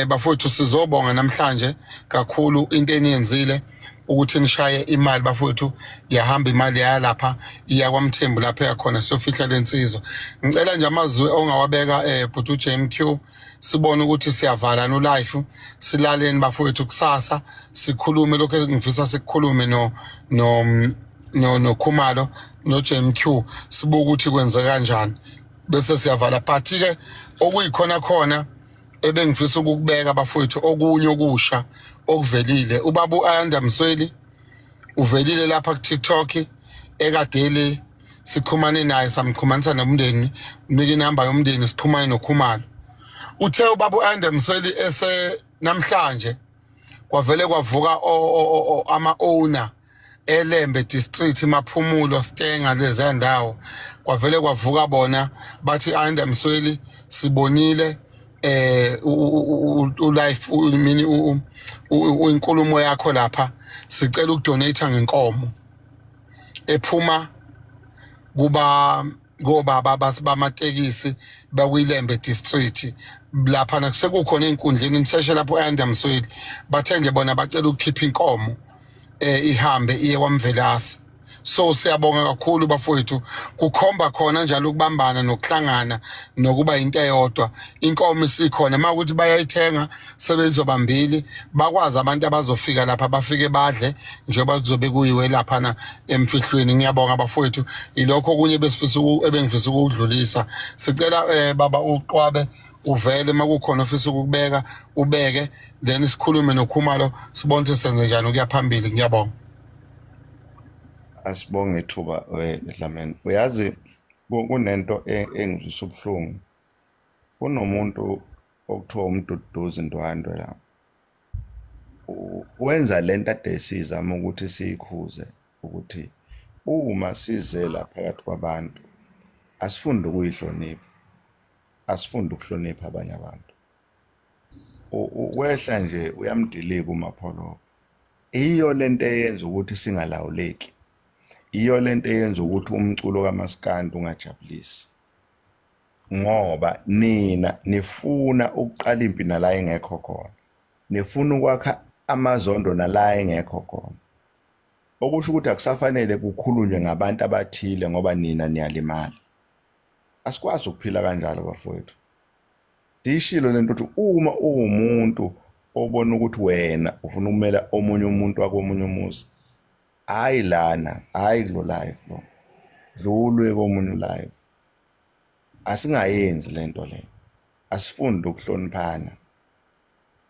Bafowethu sizobonga namhlanje kakhulu into eniyenzile ukuthi nishaye imali bafowethu yahamba imali yalapha iya kwaMthembu lapha yakhona siyofihla lensizwa. Ngicela nje amazwi ongawabeka bhuti uJMQ sibone ukuthi siyavala no life silaleni bafowethu kusasa sikhulume lokho engifisa sikukhulume no Khumalo no JMQ sibuka ukuthi kwenza kanjani bese siyavala. But ke okuyikhona ebengifisa ukubeka bafowethu okunye okusha okuvelile. Ubaba uAyanda Msweli uvelile lapha ku TikTok ekadele sikhumane naye samkhumanisa nomndeni unike inamba yomndeni sikhumane noKhumalo. Uthe ubaba uAyanda Msweli ese namhlanje kwavele kwavuka ama owner eLembe district Maphumulo Stenga lezi ndawo kwavele kwavuka bona bathi Ayanda Msweli sibonile life mini inkulumo yakho lapha sicela ukudonate ngenkomo ephuma kuba ngobaba bamatekisi bakuyilembe district lapha nakusekukhona inkundleni niseshe lapho Ayanda Msweli bathe nje bona bacela ukukhipha inkomo ihambe iye kwaMvelasi. So siyabonga kakhulu bafowethu kukhomba khona njalo ukubambana nokuhlangana nokuba into eyodwa. Inkomo isikhona makuthi bayayithenga sebezobambili bakwazi abantu abazofika lapha bafike badle njengoba kuzobe kuyiwe lapha na emfihlweni. Ngiyabonga bafowethu ilokho kunye besifisa ebengifisa ukudlulisa. Sicela baba uqwabe uvele makukhona ofisa ukubeka ubeke then sikhulume noKhumalo sibone senze njani ukuya phambili. Ngiyabonga. Asibonge ithuba Dlamini. Uyazi kunento engizwisa ubuhlungu. Kunomuntu okuthiwa uMduduzi Ndwandwe la. Wenza lento ade sizama ukuthi siyikhuze ukuthi uma size la phakathi kwabantu asifunde ukuyihlonipha. Asifunde ukuhlonipha abanye abantu. Wehla nje uyamdilika uMapholo. Iyo lento eyenza ukuthi singalawuleki. Iyo lento eyenza ukuthi umculo kaMaskandi ungajabulisi. Ngoba nina nifuna ukuqala impi nala engekho khona. Nifuna ukwakha amazondo nala engekho khona. Okusho ukuthi akusafanele kukhulunywe ngabantu abathile ngoba nina niyalimala. Asikwazi ukuphila kanjalo bafowethu. Sishilo lento ukuthi uma umuntu obona ukuthi wena ufuna ukumela omunye umuntu wakomunye umuzi hayi lana hayi lo life lo dlulwe komunye live. Asingayenzi lento le. Asifunde ukuhloniphana.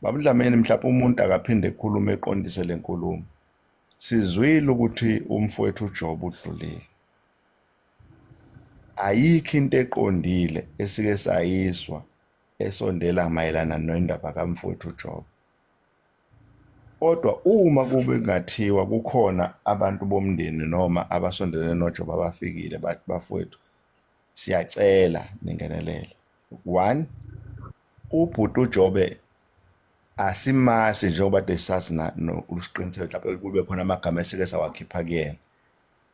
Babudlameni mhlawumbe umuntu akaphinde ekhulume eqondise lenkulumo. Sizwile ukuthi umfowethu uJob udlulile. Ayikho into eqondile esike sayiswa esondela mayelana nendaba kamfowethu uJob. Kodwa uma kube ngathiwa kukhona abantu bomndeni noma abasondelene noJob abafikile bathi bafowethu siyacela ningenelele. 1, ubhuti uJobe asimasi njengoba desazi usiqiniseko lapho kube khona amagama esike sawakhipha kuyena.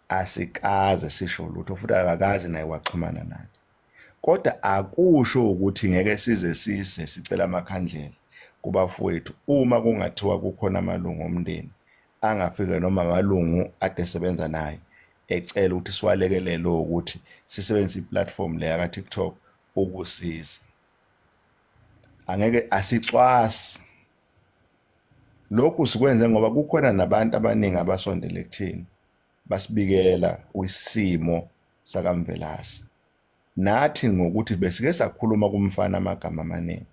Asikaze sisho lutho futhi akakazi naye waxhumana nathi. Kodwa akusho ukuthi ngeke size sicela amakhandlela kubafowethu uma kungathiwa kukhona amalungu omndeni angafike noma amalungu ade sebenza naye ecela ukuthi siwalekelele ukuthi sisebenzise iplatform le yaka TikTok ukusiza. Angeke asicwasi. Lokhu sikwenze ngoba kukhona nabantu abaningi abasondele kuthina basibikela kwisimo sakamvelasi. Nathi ngokuthi besike sakhuluma kumfana amagama amaningi.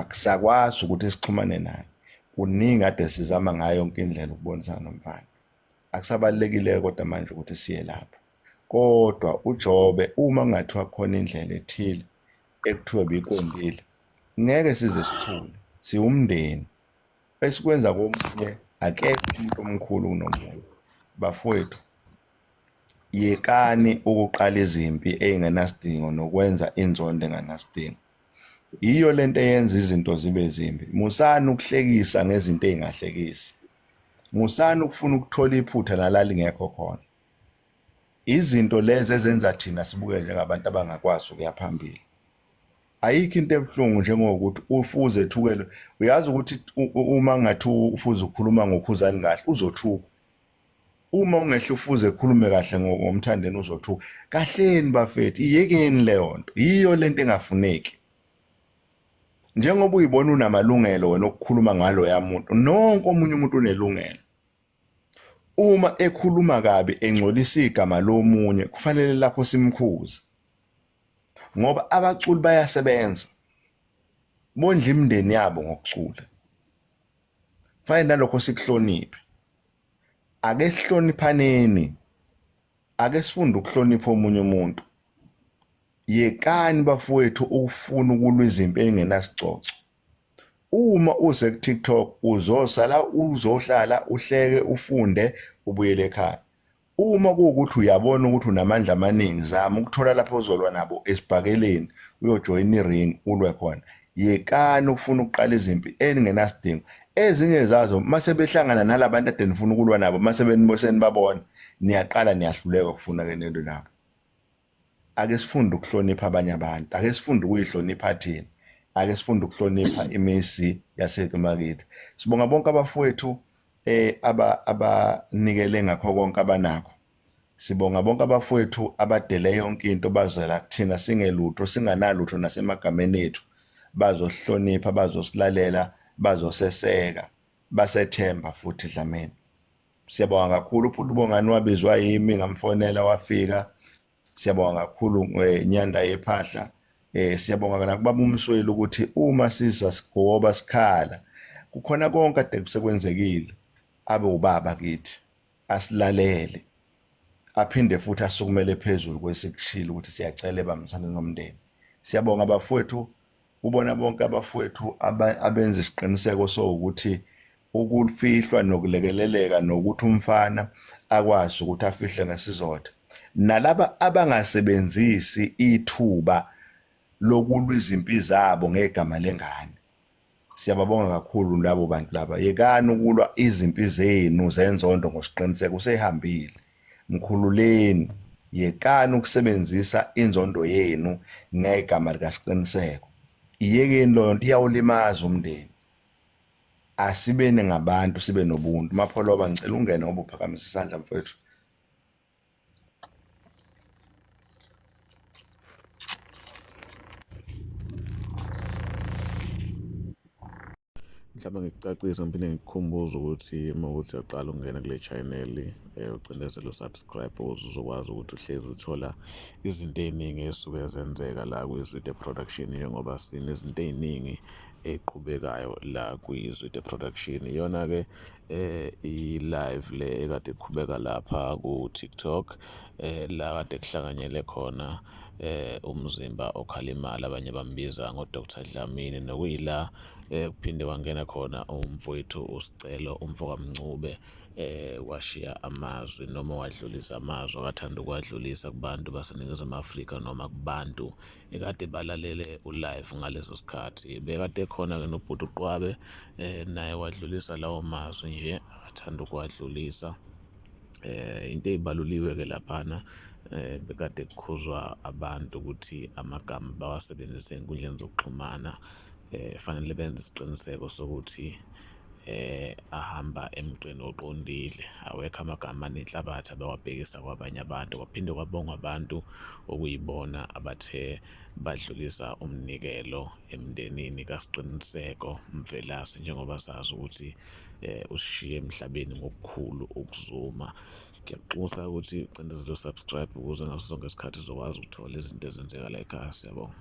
Sakwazi ukuthi sixhumane naye. Kuningi ade sizama ngayo yonke indlela ukubonisana nomfana. Akusabalekile kodwa manje ukuthi siye lapho. Kodwa uJobe uma kungathiwa khona indlela ethile ekuthiwe biqondile ngeke size sithule. Siwumndeni. Esikwenza komunye akekho umuntu omkhulu kunomunye. Bafowethu yekani ukuqala izimpi eyingenasidingo nokwenza inzondo engenasidingo. Iyo lento eyenza izinto zibe zimbi. Musani ukuhlekisa ngezinto ezingahlekisi. Musani ukufuna ukuthola iphutha nala lingekho khona. Izinto lezi ezenza thina sibuke njengabantu abangakwazi ukuya phambili. Ayikho into ebuhlungu njengokuthi ufuze ethukele. Uyazi ukuthi uma ngathi ufuze ukukhuluma ngokhuzani kahle uzothuka. Uma ungehle ufuze ekhulume kahle ngomthandeni uzothuka. Kahleni bafethu, iyekeni leyo nto. Yiyo lento engafuneki. Njengoba uyibona unamalungelo wena okukhuluma ngalo yamuntu, nonke omunye umuntu unelungelo. Uma ekhuluma kabi engcolisa igama lomunye, kufanele lapho simkhuze. Ngoba abaculi bayasebenza. Bondla imindeni yabo ngokucula. Fanele nalokho sikuhloniphe. Ake sihloniphaneni. Ake sifunde ukuhlonipha omunye umuntu. Yekani bafowethu ukufuna ukulwa izimpi engenasicoco. Uma use ku TikTok uzohlala uhleke ufunde ubuyele ekhaya. Uma kuwukuthi uyabona ukuthi unamandla amaningi zama ukuthola lapho uzolwa nabo esibhakeleni uyojoin iring ulwe khona. Yekani ukufuna ukuqala izimpi engenasidingo. Ezinye zazo mase behlangana nalabantu ade nifuna ukulwa nabo mase senibabona niyaqala niyahluleka ukufuna ke nento nabo. Ake sifunde ukuhlonipha abanye abantu. Ake sifunde ukuyihlonipha thina. Ake sifunde ukuhlonipha imisi yasemakithi. Sibonga bonke abafowethu abanikele ngakho konke abanakho. Sibonga bonke abafowethu abadele yonke into bazela kuthina singelutho singanalutho nasemagameni ethu. Bazohlonipha, bazosilalela, bazoseseka, basethemba futhi Dlamini. Siyabonga kakhulu futhi ubongani wabizwa yimi ngamfonela wafika. Siyabonga kakhulu Nyanda yephahla. Siyabonga nakubaba uMsweli ukuthi uma siza sigoba sikhala kukhona konke ade kusekwenzekile abe ubaba kithi asilalele aphinde futhi asukumele phezulu kwesikushilo ukuthi siyacela ebambisana nomndeni. Siyabonga abafowethu ubona bonke abafowethu abenza isiqiniseko sokuthi ukufihlwa nokulekeleleka nokuthi umfana akwazi ukuthi afihle ngesizotha. Nalaba abangasebenzisi ithuba lokulwa izimpi zabo ngegama lengane. Siyababonga kakhulu labo bantu laba. Yekani ukulwa izimpi zenu zenzondo ngosiqiniseko usehambile. Mkhululeni. Yekani ukusebenzisa inzondo yenu ngegama likasiqiniseko. Iyekeni lo nto iyawulimaza umndeni. Asibene ngabantu sibe nobuntu. Mapholoba ngicela ungene ngoba uphakamisa isandla mfowethu. Mhlawumbe ngikucacisa ngiphinde ngikukhumbuze ukuthi uma ukuthi uyaqala ukungena kule channel ucindezele usubscribe ukuze uzokwazi ukuthi uhlezi uthola izinto ey'ningi ey'suke zenzeka la kwiZwide Production, njengoba sinezinto ey'ningi eqhubekayo la kwiZwide Production. Iyona-ke i-live le ekade iqhubeka lapha ku-TikTok, la kade kuhlanganyele khona umzimba okhalimala, abanye bambiza ngo-Dr. Dlamini, nokuyila kuphinde kwangena khona umfowethu uSicelo umfokamncube, washiya amazwi noma wadlulisa amazwi akathanda ukuwadlulisa kubantu baseNingizimu Afrika noma kubantu ekade balalele ulive ngaleso sikhathi. Bekade khona-ke nobhuti uQwabe, naye wadlulisa lawo mazwi nje akathanda ukuwadlulisa. Into ey'baluliwe-ke laphana bekade kukhuzwa abantu ukuthi amagama bawasebenzise ey'nkundleni zokuxhumana, fanele benze isiqiniseko sokuthi ahamba emgqeni oqondile, awekho amagama anenhlabathi abawabhekisa kwabanye abantu. Kwaphinde kwabongwa abantu okuyibona abathe badlulisa umnikelo emndenini kaSiqiniseko Mvelase, njengoba sazi ukuthi usishiye emhlabeni ngokukhulu ukuzuma. Ngiyakuxusa ukuthi ucindezele usubscribe ukuze ngaso sonke isikhathi uzokwazi ukuthola izinto ezenzeka la ekhaya. Siyabonga.